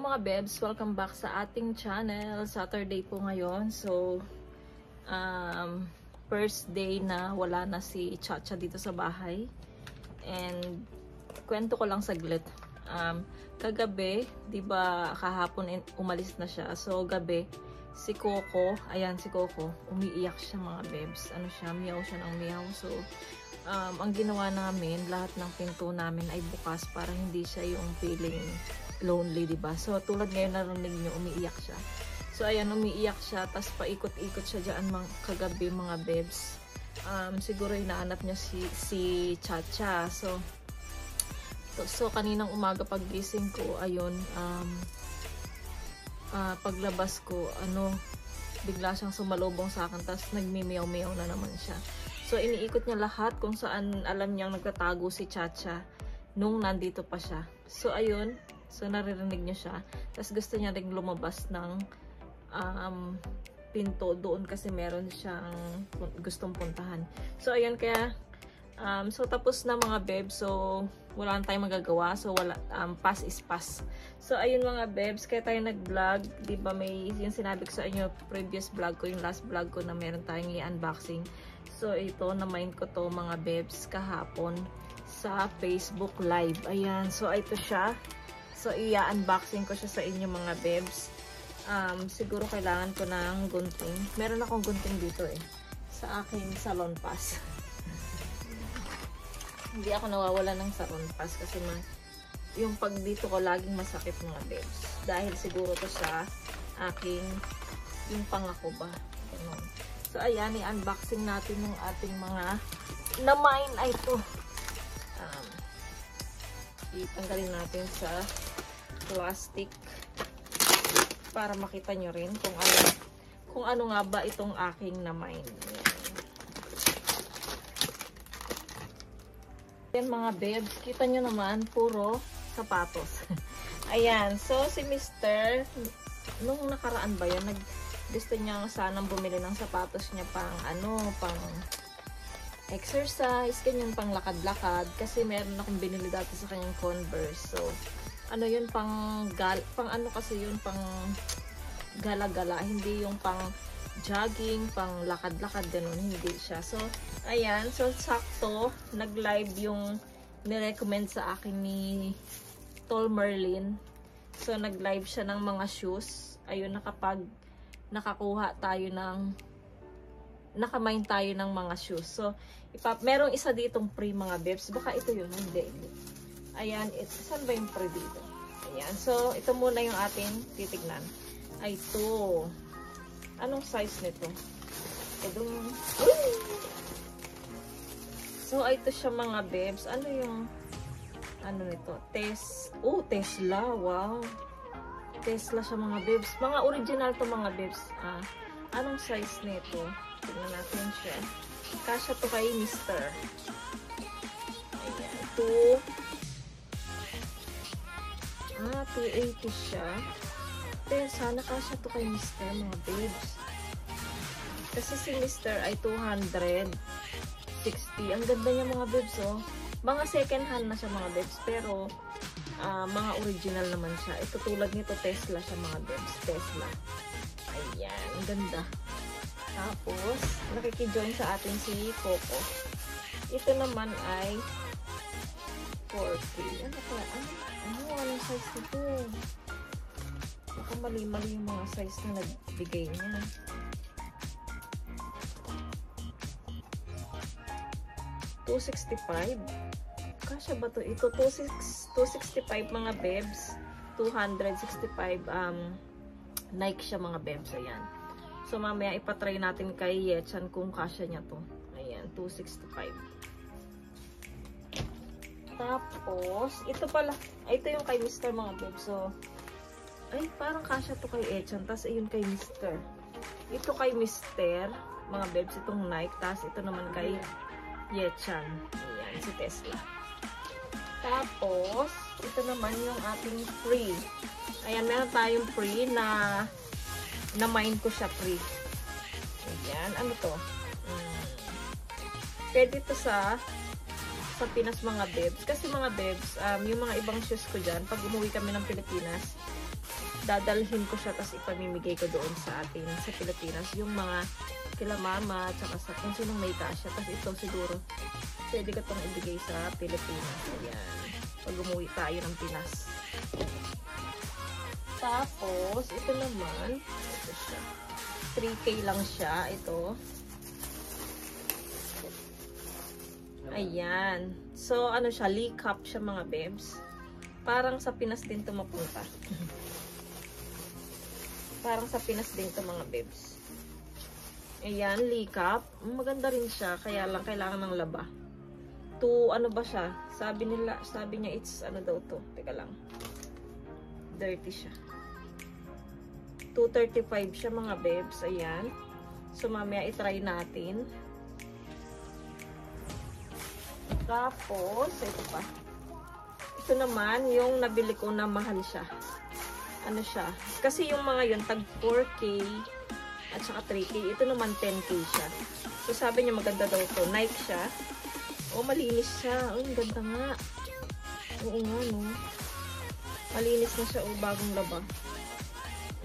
mga bebs, welcome back sa ating channel. Saturday po ngayon. So, first day na wala na si Chacha dito sa bahay. And, kwento ko lang saglit. Kagabi, di ba kahapon umalis na siya. So, gabi, si Coco, ayan si Coco, umiiyak siya mga bebs. Ano siya, miyaw siya ng miyaw. So, ang ginawa namin, lahat ng pinto namin ay bukas para hindi siya yung feeling lonely, diba? So, tulad ngayon narinig nyo, umiiyak siya. So, ayan, umiiyak siya, tas paikot-ikot siya dyan kagabi, mga bebs. Siguro hinahanap niya si Chacha. So, kaninang umaga paggising ko, ayun, paglabas ko, bigla siyang sumalubong sa akin, tas nagmimiyaw-miyaw na naman siya. So, iniikot niya lahat kung saan alam niyang nagtatago si Chacha nung nandito pa siya. So, ayun. So, naririnig niya siya. Tapos, gusto niya ring lumabas ng pinto doon kasi meron siyang gustong puntahan. So, ayun. Kaya, so, tapos na mga bebs. So, wala na tayong magagawa. So, wala, pass is pass. So, ayun mga bebs. Kaya tayo nag-vlog. Diba may, yung sinabi ko sa inyo, previous vlog ko, yung last vlog ko na meron tayong i-unboxing. So, ito, na-mind ko to mga bebs kahapon sa Facebook Live. Ayan. So, ito siya. So, i-unboxing ko siya sa inyo mga bebs. Siguro kailangan ko ng gunting. Meron akong gunting dito sa aking salon pass. Hindi ako nawawala ng salon pass kasi yung pag dito ko laging masakit mga bebs. Dahil siguro to sa aking, yung pangako ba. Ganun. So, ayan, i-unboxing natin yung ating mga na-mine ay ito. Itanggalin natin sa plastic para makita nyo rin kung ano nga ba itong aking na-mine. Yan mga bebs, kita nyo naman, puro sapatos. Ayan, so si Mr. nung nakaraan ba yun, gusto niya sanang bumili ng sapatos niya pang exercise, ganyan pang lakad-lakad kasi meron akong binili dati sa kanyang Converse. So, yun pang kasi yun pang gala-gala, hindi yung pang jogging, pang lakad-lakad, ganun, hindi siya. So, ayan, so sakto, nag-live yung nirecommend sa akin ni Tol Merlin. So, nag-live siya ng mga shoes. Ayun, nakakuha tayo nakamine tayo ng mga shoes. So, merong isa ditong free mga bebs. Baka ito yun. Hindi. Ayan. Saan ba yung free dito? Ayan. So, ito muna yung ating titignan. Ay, ito. Anong size nito? Ito. So, ito siya mga bebs. Ano yung nito? Tesla. Wow. Tesla siya mga bebs. Mga original to mga bebs. Anong size nito? Tignan natin siya. Kasya to kay Mr. Ayan. 280 siya. Pero sana kasya to kay Mr. mga babes. Kasi si Mr. ay 260. Ang ganda niya mga babes, oh. Mga second hand na siya mga babes. Pero, mga original naman siya. Ito tulad nito, Tesla siya mga babes. Tesla. Ayan. Ang ganda. Tapos, nakikijoin sa atin si Coco. Ito naman ay 4K. Ano kaya? Anong size nito? Baka mali-mali yung mga size na nagbigay niya. $265. Kasya ba to? Ito, $265 mga bebs. 265 Nike siya mga bebs. Ayan. So, mamaya ipatry natin kay Yechan kung kasya niya to. Ayan, 265. Tapos, ito pala. Ito yung kay Mr. mga bebs. So, ay, parang kasya to kay Yechan. Tapos, ayun kay Mr. Ito kay Mr. mga bebs. Itong Nike. Tapos, ito naman kay Yechan. Ayan, si Tesla. Tapos, ito naman yung ating free. Ayan, meron tayong free na na-mine ko siya free. Ayan. Ano to? Pwede to sa Pinas mga bebs. Kasi mga bebs, yung mga ibang shoes ko dyan, pag umuwi kami ng Pilipinas, dadalhin ko siya tapos ipamimigay ko doon sa atin sa Pilipinas. Yung mga kila mama, tsaka sa kung sinong may kasya. Tapos ito siguro, pwede ko itong ibigay sa Pilipinas. Ayan. Pag umuwi tayo ng Pinas. Tapos, ito naman, ito siya. 3K lang siya. Ito. Ayan. So, ano siya, Lee cup siya mga bebs. Parang sa Pinas din ito mapunta. Parang sa Pinas din ito mga bebs. Ayan, Lee cup. Maganda rin siya, kaya lang kailangan ng laba. Ano ba siya? Sabi niya it's ano daw to. Teka lang. Dirty siya. 235 siya mga bebs. Ayan. So, mamaya itry natin. Tapos, ito pa. Ito naman, yung nabili ko na mahal siya. Ano siya? Kasi yung mga yun, tag 4K at saka 3K. Ito naman 10K siya. So, sabi niya maganda daw to. Nike siya. Oh, malinis siya. Oh, ang ganda nga. Oo nga, no? Malinis na siya. Oh, bagong laba.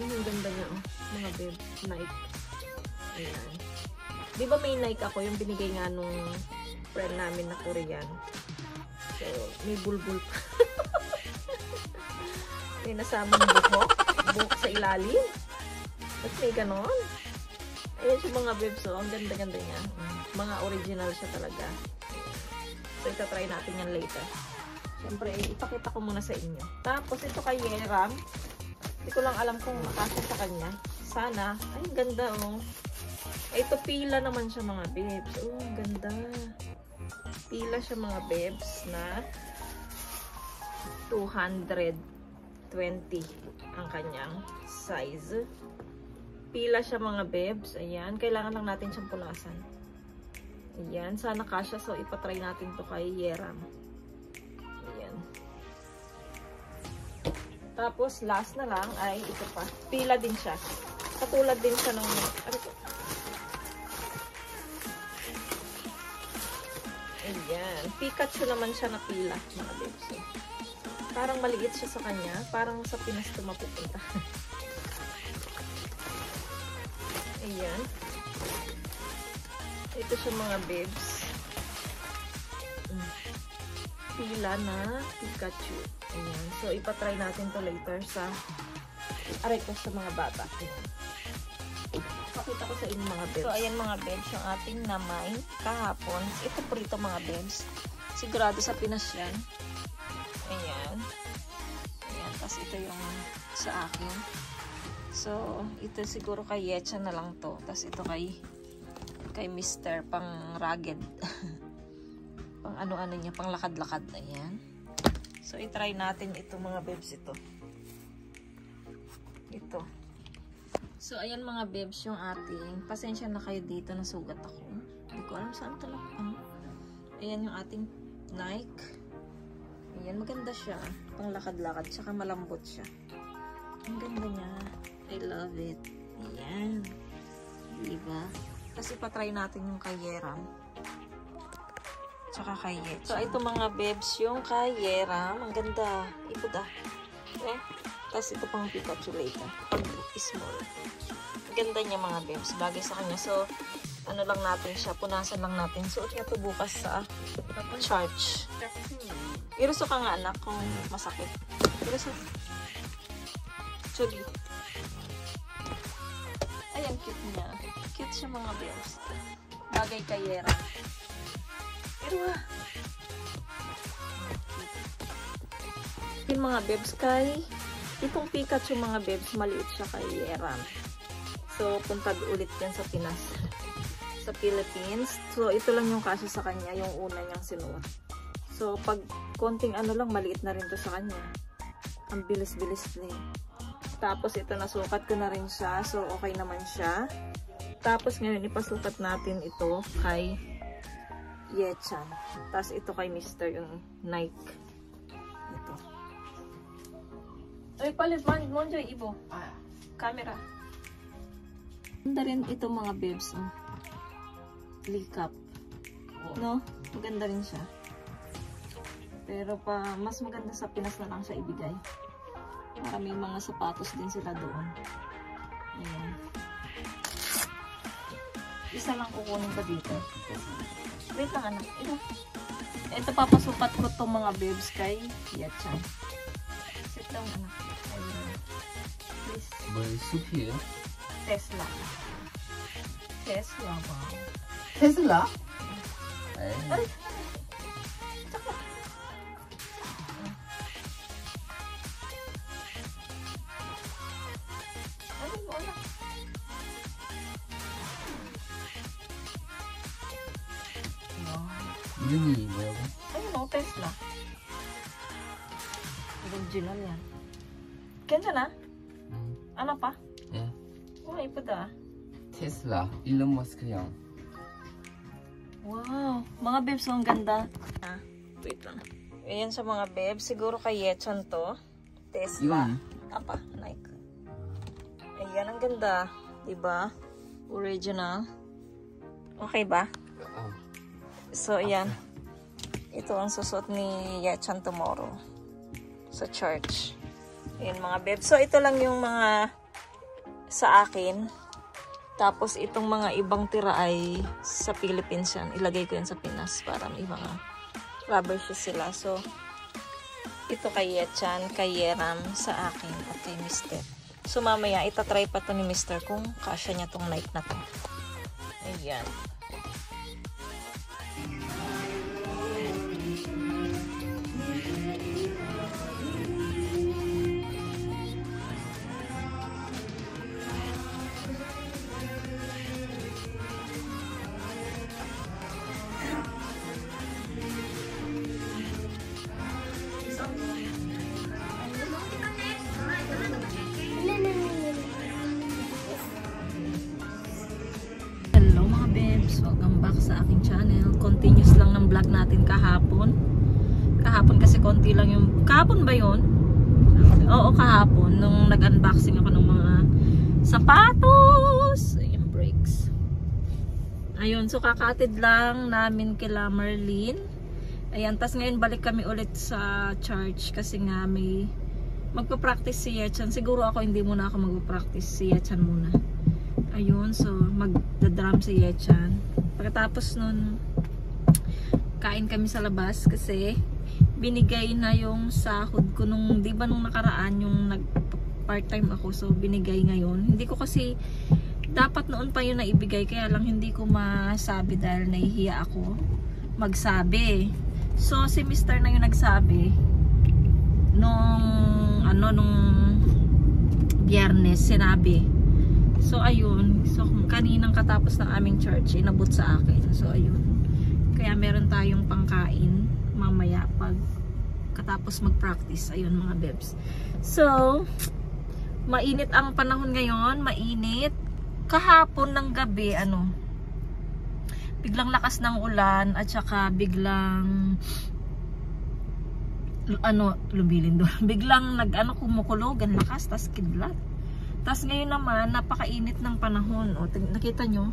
Ang ganda niya, oh. Mga babe. Nike. Ayan. Di ba may Nike ako? Yung binigay nga nung friend namin na Korean. So, may bulbul pa. May nasamang buhok. Buhok sa ilalim. At may ganon. Ayan siya mga babe. So, ang ganda-ganda niya. Mga original siya talaga. So, ito-try natin yan later. Siyempre, ipakita ko muna sa inyo. Tapos, ito kay Yeram. Hindi ko lang alam kung makasya sa kanya. Sana. Ay, ganda, oh. Ito, pila naman siya, mga babes. Oh, ang ganda. Pila siya, mga babes, na 220 ang kanyang size. Pila siya, mga babes. Ayan. Kailangan lang natin siyang punasan. Ayan, sana kasya. So, ipatry natin to kay Yeram. Ayan. Tapos, last na lang ay ito pa. Pila din siya. Katulad din siya ng... Ayan. Pikachu naman siya na pila, mga babes. Parang maliit siya sa kanya. Parang sa Pinas ito mapupunta. Ayan. Ito siya mga babes. Pila na Pikachu. Ayan. So, ipatry natin to later sa ko sa mga bata. Ayan. Pakita ko sa inyo mga babes. So, ayan mga babes, yung ating namay kahapon. Ito po rito mga babes. Sigurado sa Pinas yan. Ayan. Ayan. Tapos ito yung sa akin. So, ito siguro kay Yecha na lang to. Tapos ito kay Mr. pang rugged. Pang ano-ano niya, pang lakad-lakad na yan. So, itry natin ito mga babes ito. Ito. So, ayan mga babes yung ating. Pasensya na kayo dito, nasugat ako. Hindi ko alam saan ito lang. Ayan yung ating Nike. Ayan, maganda siya. Pang lakad-lakad, tsaka malambot siya. Ang ganda niya. I love it. Ayan. Diba? Kasi patry natin yung kay Yeram. Tsaka kay Yecha. So, ito mga babes, yung kay Yeram. Ang ganda. Ikot ah. Okay? Tapos ito pang Pikachu later. Pag small. Ang ganda niya mga babes. Bagay sa kanya. So, ano lang natin siya. Punasan lang natin. Suot niya ito bukas sa church. Iruso ka nga anak kung masakit. Iruso. Chugi. Ay, ang cute niya. Cute siya mga babes. Bagay kay Yeram. Pero yung mga babes kay itong Pikachu mga babes, maliit siya kay Yeram. So, punta ulit yan sa Pinas. Sa Philippines. So, ito lang yung kasya sa kanya, yung una niyang sinuot. So, pag konting ano lang, maliit na rin to sa kanya. Ang bilis-bilis din. Tapos, ito nasukat ko na rin siya. So, okay naman siya. Tapos, ngayon, ipasukat natin ito kay Yechan. Tapos, ito kay Mr. yung Nike. Ito. Ay, palit mo dyan, Ibo. Camera. Maganda rin ito mga babes. Likap. No? Maganda rin siya. Pero mas maganda sa Pinas na lang siya ibigay. Maraming mga sapatos din sila doon. Ayan. Isa lang kukunin ko dito. Wait lang anak. Ito papasupat ko itong mga babes kay Yachan. Sit down anak. Ayan. Please. Super. Tesla. Tesla ba? Tesla? Ay. 이름이 뭐라고? Ayun o, Tesla. Original yan. 괜찮아? Ano pa? 예. Wow, ipada. 테슬라, 일론 머스크형. Wow, mga babes, ang ganda. Wait lang. Ayan sa mga babes, siguro kay Yechan to. Tesla. Apa? Nike. Ayan, ang ganda. Diba? Original. Okay ba? So, ayan. Ito ang susuot ni Yechan tomorrow. Sa church. Ayan mga babes. So, ito lang yung mga sa akin. Tapos, itong mga ibang tira ay sa Philippines yan. Ilagay ko yan sa Pinas para may mga rubber shoes sila. So, ito kay Yechan, kay Yeram, sa akin, at kay Mr. So, mamaya, itatry pa to ni Mr. kung kasya niya tong Nike na to. Ayan. Hello mga babes, welcome back sa aking channel. Continuous lang ng vlog natin kahapon. Kahapon kasi konti lang yung... Kahapon ba yun? Oo, kahapon. Nung nag-unboxing ako ng mga sapatos. Ayan, brakes. Ayun, so kakatid lang namin kila Merlin. Ayan, tas ngayon balik kami ulit sa church kasi nga may magpa-practice si Yechan. Siguro ako hindi muna ako magpa-practice, si Yechan muna. Ayun, so magdadrum si Yechan. Pagkatapos nun, kain kami sa labas kasi binigay na yung sahod ko nung, di ba nung nakaraan yung nag-part-time ako, so binigay ngayon. Hindi ko kasi, dapat noon pa yun na ibigay, kaya lang hindi ko masabi dahil nahihiya ako magsabi. So si Mr. na yung nagsabi nung Biyernes, sinabi. So ayun, so kaninang katapos ng aming church, inabot sa akin. So ayun, kaya meron tayong pangkain mamaya pag katapos mag-practice. Ayun mga bebs. So mainit ang panahon ngayon, mainit. Kahapon ng gabi, biglang lakas ng ulan at saka biglang lubilin doon. Biglang kumukulog, ang lakas, tas kidlat. Tas ngayon naman, napakainit ng panahon. O, nakita nyo?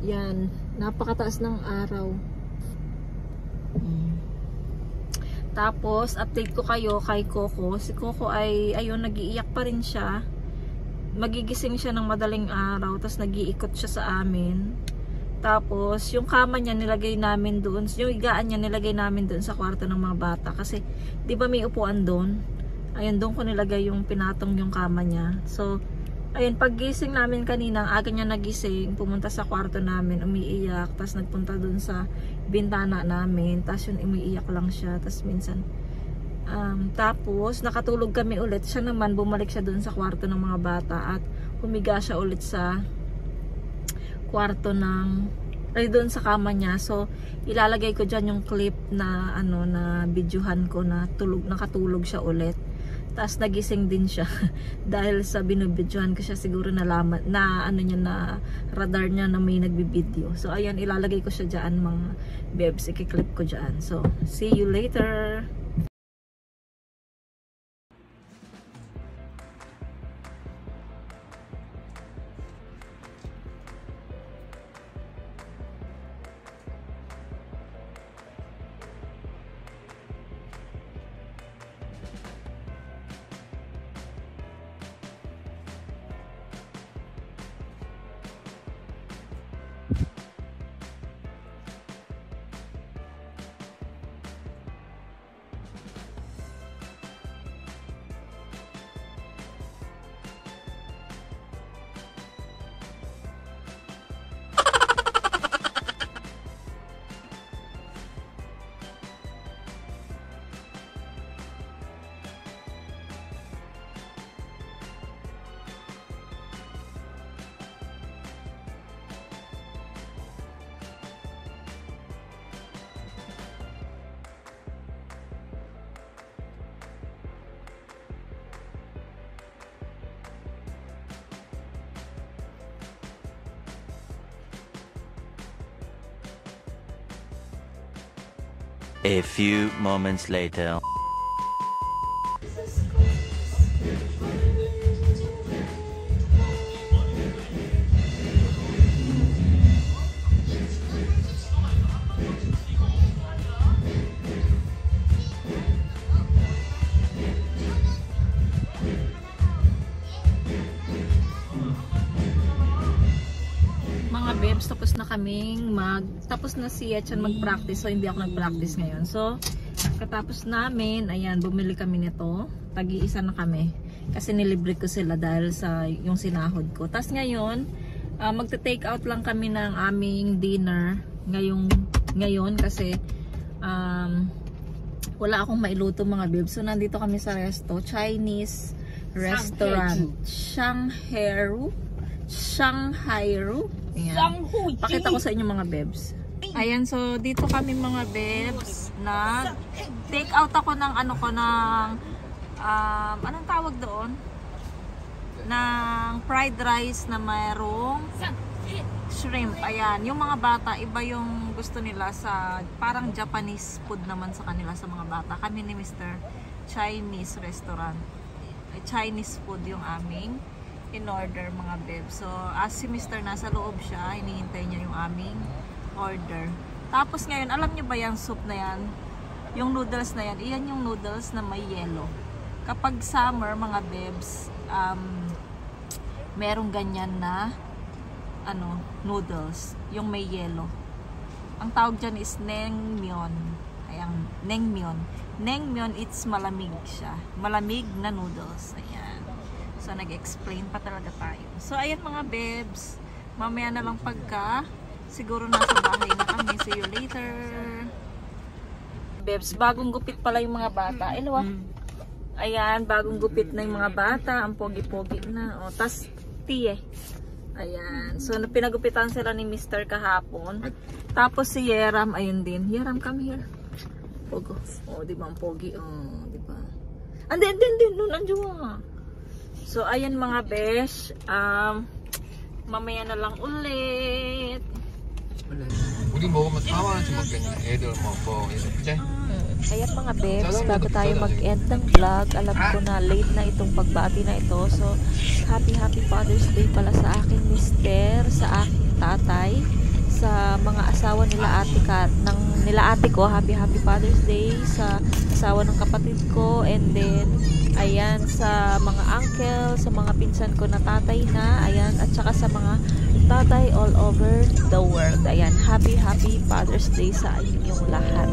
Yan, napakataas ng araw. Tapos, update ko kayo kay Coco. Si Coco ay, ayun, nag-iiyak pa rin siya. Magigising siya ng madaling araw, tas nag-iikot siya sa amin. Tapos, yung kama niya nilagay namin doon, yung higaan niya nilagay namin doon sa kwarto ng mga bata. Kasi, di ba may upuan doon? Ayun, doon ko nilagay yung pinatong yung kama niya. So, ayun, paggising namin kanina, aga niya nagising, pumunta sa kwarto namin, umiiyak, tapos nagpunta doon sa bintana namin, tapos yun, umiiyak lang siya, tapos minsan, tapos, nakatulog kami ulit, siya naman, bumalik siya doon sa kwarto ng mga bata, at humiga siya ulit sa kwarto doon sa kama niya. So, ilalagay ko dyan yung clip na, na videohan ko na nakatulog siya ulit. Tapos nagising din siya dahil sa binubidyohan ko siya, siguro nalaman na na radar niya na may nagbibideo. So ayan, ilalagay ko siya diyan mga bebs, i-clip ko diyan. So see you later. A few moments later. Mga bebs, tapos na kaming tapos na si Echan mag-practice, so hindi ako nag-practice ngayon. So, katapos namin, ayan, bumili kami nito. Tagi-isa na kami. Kasi nilibre ko sila dahil sa yung sinahod ko. Tapos ngayon, magte-take out lang kami ng aming dinner ngayon kasi wala akong mailuto mga bebs. So, nandito kami sa Chinese restaurant. Shanghairu. Ayan. Pakita ko sa inyo mga bebs. Ayan, so dito kami mga bebs na take out ako ng anong tawag doon? Ng fried rice na mayroong shrimp. Ayan, yung mga bata, iba yung gusto nila sa parang Japanese food naman sa kanila sa mga bata. Kami ni Mr. Chinese restaurant. Chinese food yung aming in order mga beb. So, as si Mr. nasa loob siya, hinihintay niya yung aming order. Tapos ngayon, alam niyo ba yung soup na yan? Yung noodles na yan, iyan yung noodles na may yellow. Kapag summer mga bebs, merong ganyan na noodles, yung may yellow. Ang tawag dyan is naengmyeon. Ayan, naengmyeon. Naengmyeon, it's malamig siya. Malamig na noodles. Ayan. So, nag-explain pa talaga tayo. So, ayan mga bebs. Mamaya na lang pagka siguro nasa bahay na kami. See you later. Bebs, bagong gupit pala yung mga bata. Ilawa. Ayan, bagong gupit na yung mga bata. Ang pogi-pogi na. O, tas, tiye. Ayan. So, pinagupitan sila ni Mr. kahapon. Tapos si Yeram, ayun din. Yeram, come here. Pogo. O, di ba ang pogi? O, di ba? Andin. Doon, nandiyan. So, ayan mga besh. Mamaya na lang ulit. 우리 먹으면 4만 원씩 먹겠네. 애들 먹고 그치? Ayan mga bebs, bago tayo mag-end ng vlog, alam ko na late na itong pagbati na ito. So, happy Father's Day pala sa aking mister, sa aking tatay, sa mga asawa nila ate ko. Happy Father's Day sa asawa ng kapatid ko, and then ayan sa mga uncle, sa mga pinsan ko na tatay na, ayan, at saka sa mga tatay all over the world. Ayan, happy Father's Day sa inyong lahat.